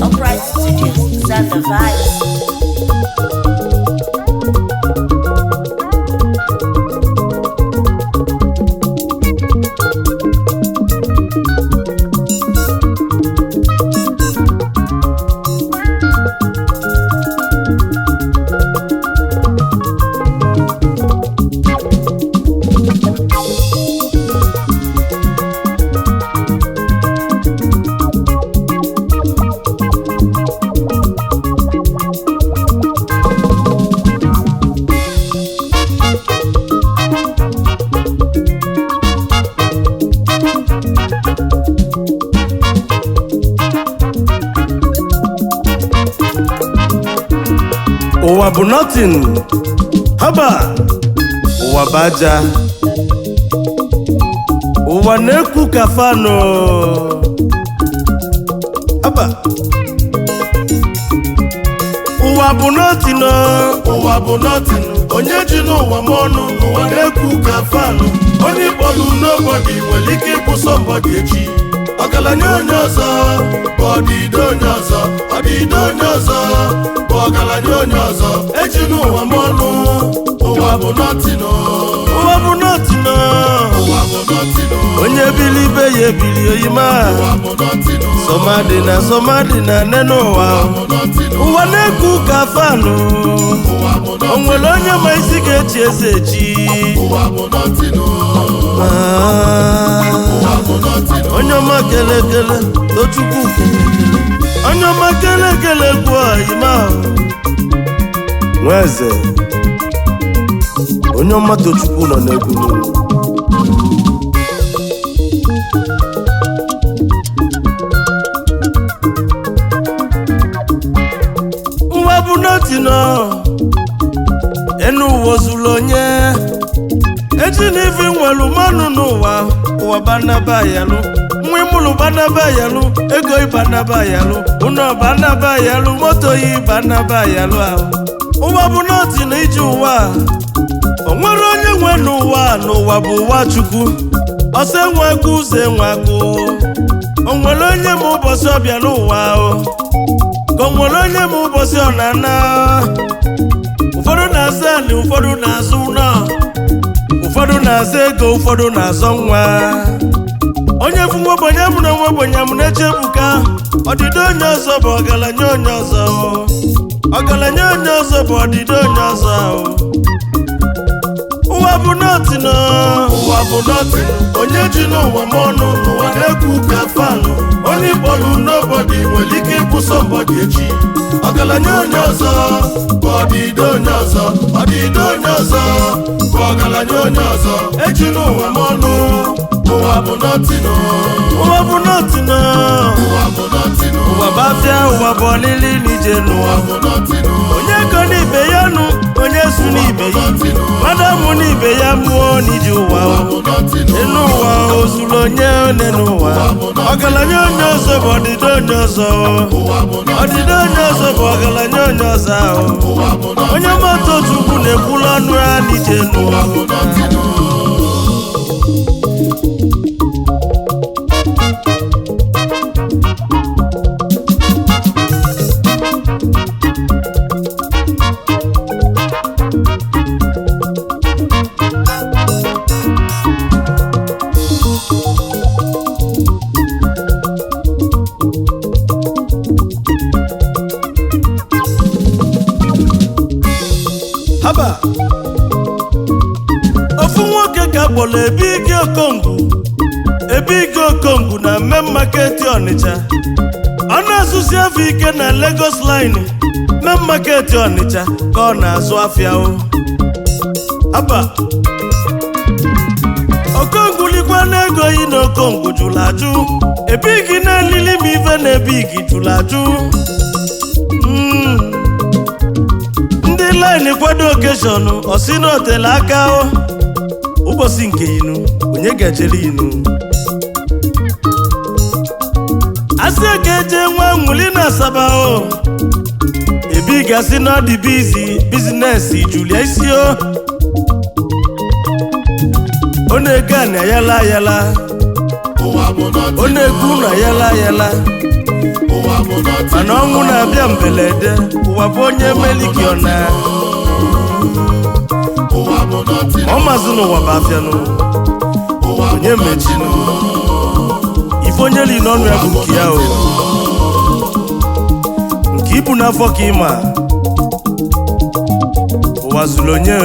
Upright Studios, is that the vibes? ụwa bụ nothing haba ụwa bụ aja ụwa na-ekwu ka fanụ haba ụwa bụ nothing ụwa bụ nothing onye ji n'ụwa m ọnụ ụwa na-ekwu ka fanụ onye kpọrọ n'obodo nwere ike ịbụ somebody echi ọgaranya onye ọzọ bụ ọdịda onye ọzọ ọdịda onye ọzọ bụ ọgaranya onye ọzọ eji n'ụwa m ọnụ ụwa bụ nothing ụwa bụ nothing ụwa bụ nothing onye bili ibe ya ebili oyima ụwa bụ nothing somadị na nne n'ụwa ụwa na-ekwu ka fanụ o nwere onye ma isi ga-echi eze echi ụwa bụ nothing onye ọma kele Tochukwu onye ọma kele gbuo oyima nweze onye ọma Tochukwu nọ n'egwu ụwa bụ nothing enu ụwa zuru onye eji n'ifi nwelu mmanụ n'ụwa ụwa banaba yalu nwa ịmụlụ banaba yalu ego ịbanaba yalu ụnọ banaba yalu moto yi banaba yalu ahụ ụwa bụ nothing iji ụwa o nwere onye nwe n'ụwa bụ ụwa Chukwu ọsọ enwekwu ụzọ enwekwu o nwere onye ma ụbọchị ọbịa n'ụwa ka o nwere onye ma ụbọchị ọ na-ana ụfọdụ na-aza ali ụfọdụ na-azụ ụlọ ụfọdụ na-aza ego ụfọdụ na-azọ nwa onye fụ nwa ogbenye mụ na nwa ogbenye mụ na-echebuka ọdịda onye ọzọ bụ ọgaranya onye ọzọ ọgaranya onye ọzọ bụ ọdịda onye ọzọ ụwa bụ nothing ụwa bụ nothing onye ji n'ụwa m ọnụ ụwa na-ekwu ka fanụ onye kpọrọ n'obodo nwere ike ịbụ somebody echi ọgaranya onye ọzọ bụ ọdịda onye ọzọ ọdịda onye ọzọ bụ ọgaranya onye ọzọ eji n'ụwa m ọnụ ụwa bụ nothing ụwa bụ nothing ụwa bụ nothing ụwa bụ afịa ụwa bụ ọlịlị n'ije n'ụwa bụ nothing onye go n'ibe ya nụ onye su n'ibe ya mmadụ n'ibe ya mmụọ n'iji ụwa enu ụwa ozuru onye one n'ụwa ọgaranya onye ọzọ bụ ọdịda onye ọzọ ọdịda onye ọzọ bụ ọgaranya onye ọzọ ahụ onye mmadụ Tochukwu na-ekwula ọnụ ya n'ije n'ụwa haba ofu nwoke ka kpọrọ ebe ike okongwu na main market Ọnịcha ọ na-azụzi afọ ike na Lagos line main market Ọnịcha ka ọ na-azụ afịa haba okongwu likwa n'ego yi na okongwu jụrụ ajụ ebe igi na-elili m ife na ebe igi jụrụ ajụ ndị line kwado okeshọn osi na otele aka ụbọchị nke inu onye ga-ejere inu asị ka eje nwa nwuli na Asaba gasị na dị bizinesi Julia isio ọ na-ega na ayala ọ na-ekwu na ayala mana ọnwụ na-abịa mbelede ụwa bụ onye meliki ọna ọ mazụ n'ụwa bụ afịanụ onye mechinụ ife onye li n'ọnụ ya bụ nke ya o nke ibu n'afọ ka ịma ụwa zụrụ onye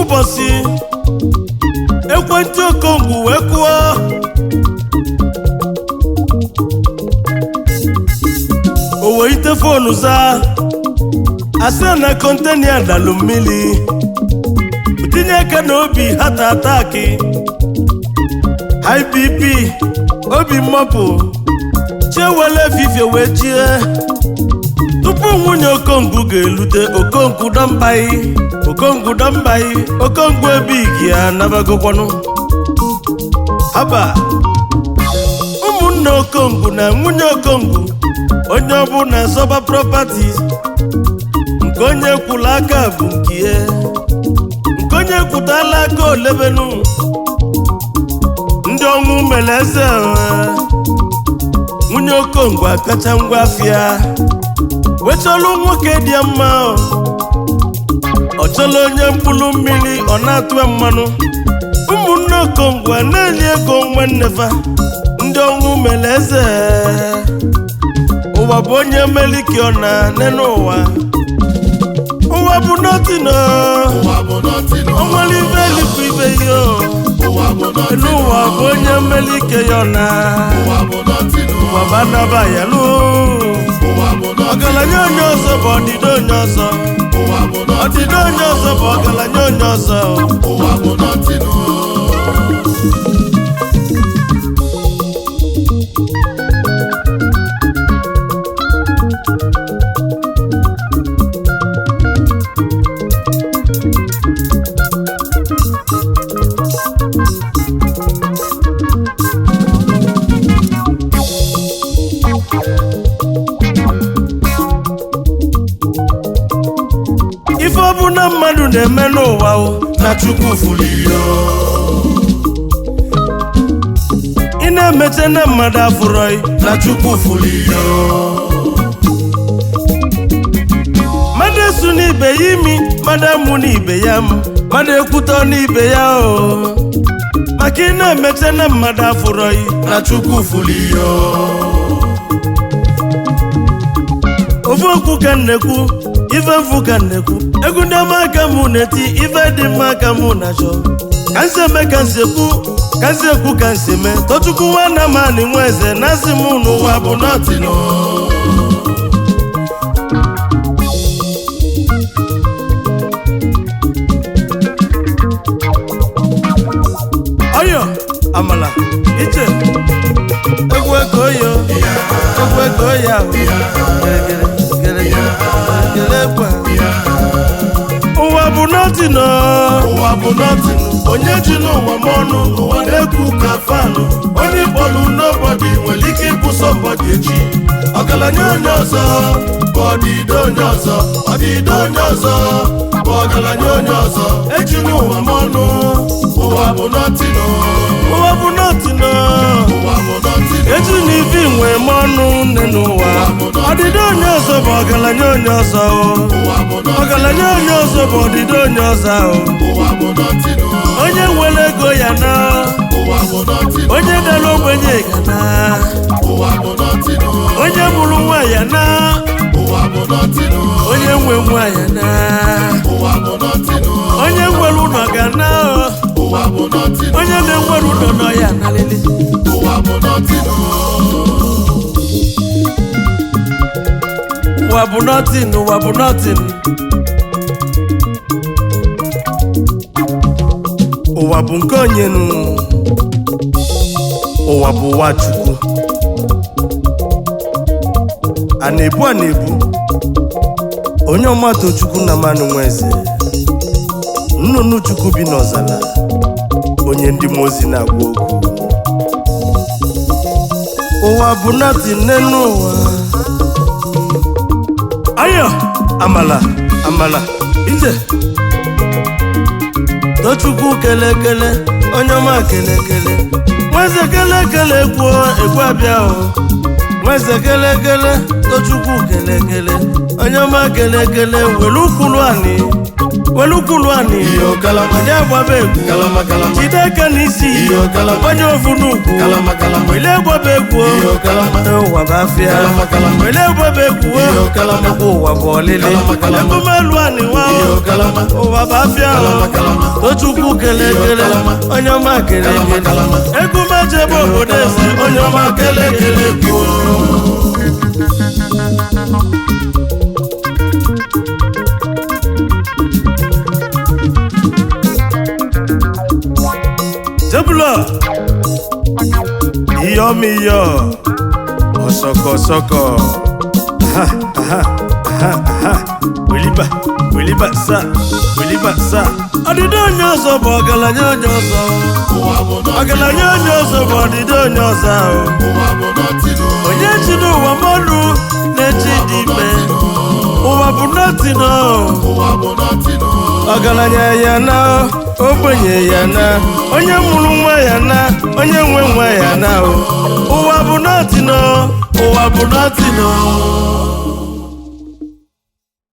ụbọchị ekwentị Okongwu wee kụọ o wee ite fonu zaa asị na kontena ya dalụ mmiri tinye aka n'obi hata ataki high BP obi mmapụ chewele efifie wee chie tupu nwunye Okongwu ga-elute Okongwu dambai Okongwu ebigi ya nabagokwanụ haba ụmụnne Okongwu na nwunye Okongwu onye ọbụla zọba properties nke onye kwụla aka bụ nke ya nke onye kwụtala aka olebenu ndị ọnwụ mere eze nwunye Okongwu akacha ngwa afịa wechọlụ nwoke dị mma ọ chọrọ onye mkpụrụ mmiri ọ na-atụ mmanụ ụmụnne Okongwu na-enye ego nwannefa ndị ọnwụ mere eze ụwa bụ onye meliki ọ na nene ụwa bụ nọtino o nwere ibe elikwu ibe yo n'ụwa bụ onye melike ya ọ na ụwa bụ anaba ya lụ ọgaranya onye ọzọ bụ ọdịda onye ọzọ ọdịda onye ọzọ bụ ọgaranya onye ọzọ ife ọbụla mmadụ na-eme n'ụwa na Chukwu fuliyo ị na-emeche na mmadụ afụrọị na Chukwu fuliyo mmadụ esu n'ibe ya imi mmadụ amụ n'ibe ya mmadụ ekwutọ n'ibe ya maka ị na-emeche na mmadụ afụrọị na Chukwu fuliyo ofu okwu ka nnekwu ife mfu ka nnekwu egwu ndị ọma aka mụ na-eti ife dị mma aka mụ na-achọ ka nsi eme ka nsi ekwu ka nsi ekwu ka nsi eme Tochukwu nwanne mani nwa eze na asị m n'ụwa bụ nọtino ọyọ amala iche egwu ego yo egwu ego ya ụwa bụ nọtino onye ji n'ụwa m ọnụ ụwa na-ekwu ka fanụ onye kpọlụ n'obodo nwere ike ịbụ sọmbọdị echi ọgaranya onye ọzọ bụ ọdịda onye ọzọ bụ ọgaranya onye ọzọ eji n'ụwa m ọnụ ụwa bụ nọtino eji n'ibi nwe m ọnụ nne n'ụwa ọdịda onye ọzọ bụ ọgaranya onye ọzọ ọgaranya onye ọzọ bụ ọdịda onye ọzọ onye nwere ego ya na onye dara ogbenye ga na onye mụrụ nwa ya na onye nwe nwa ya na onye nwere ụlọ ga na onye na-enwere ụlọ nọ ya na lele ụwa bụ nothing ụwa bụ nke onye nụ ụwa bụ ụwa Chukwu a na-ebu Onyeoma Tochukwu na mmanụ Nweze nnụnụ Chukwu bi n'ọzara onye ndị mmụọ ozi na-agwa okwu ụwa bụ nati n'elu ụwa ayo amala ije Tochukwu kele Onyeoma kele Nweze kele egwu abịa o Nweze kele Tochukwu kele Onyeoma kele welukwulu ani onye agbaba egwu jide aka n'isi onye ofu n'ugwu wele agbaba egwu ụwa bụ afịa wele agbaba egwu ụwa bụ ọlịlị ebumelu ani nwa ụwa bụ afịa Tochukwu kele Onyeoma kele egwu mejebe obodo eze Onyeoma kele Jebula iyo osoko weliba sa ọdịdị onye ọzọ bụ ọgaranya onye ọzọ bụ ọdịdị onye ọzọ onye ji n'ụwa mmadụ na-eji dị ime ụwa bụ nọtino ọgaranya ya na ogbenye ya na onye mụrụ nwa ya na onye nwe nwa ya na ụwa bụ nọtino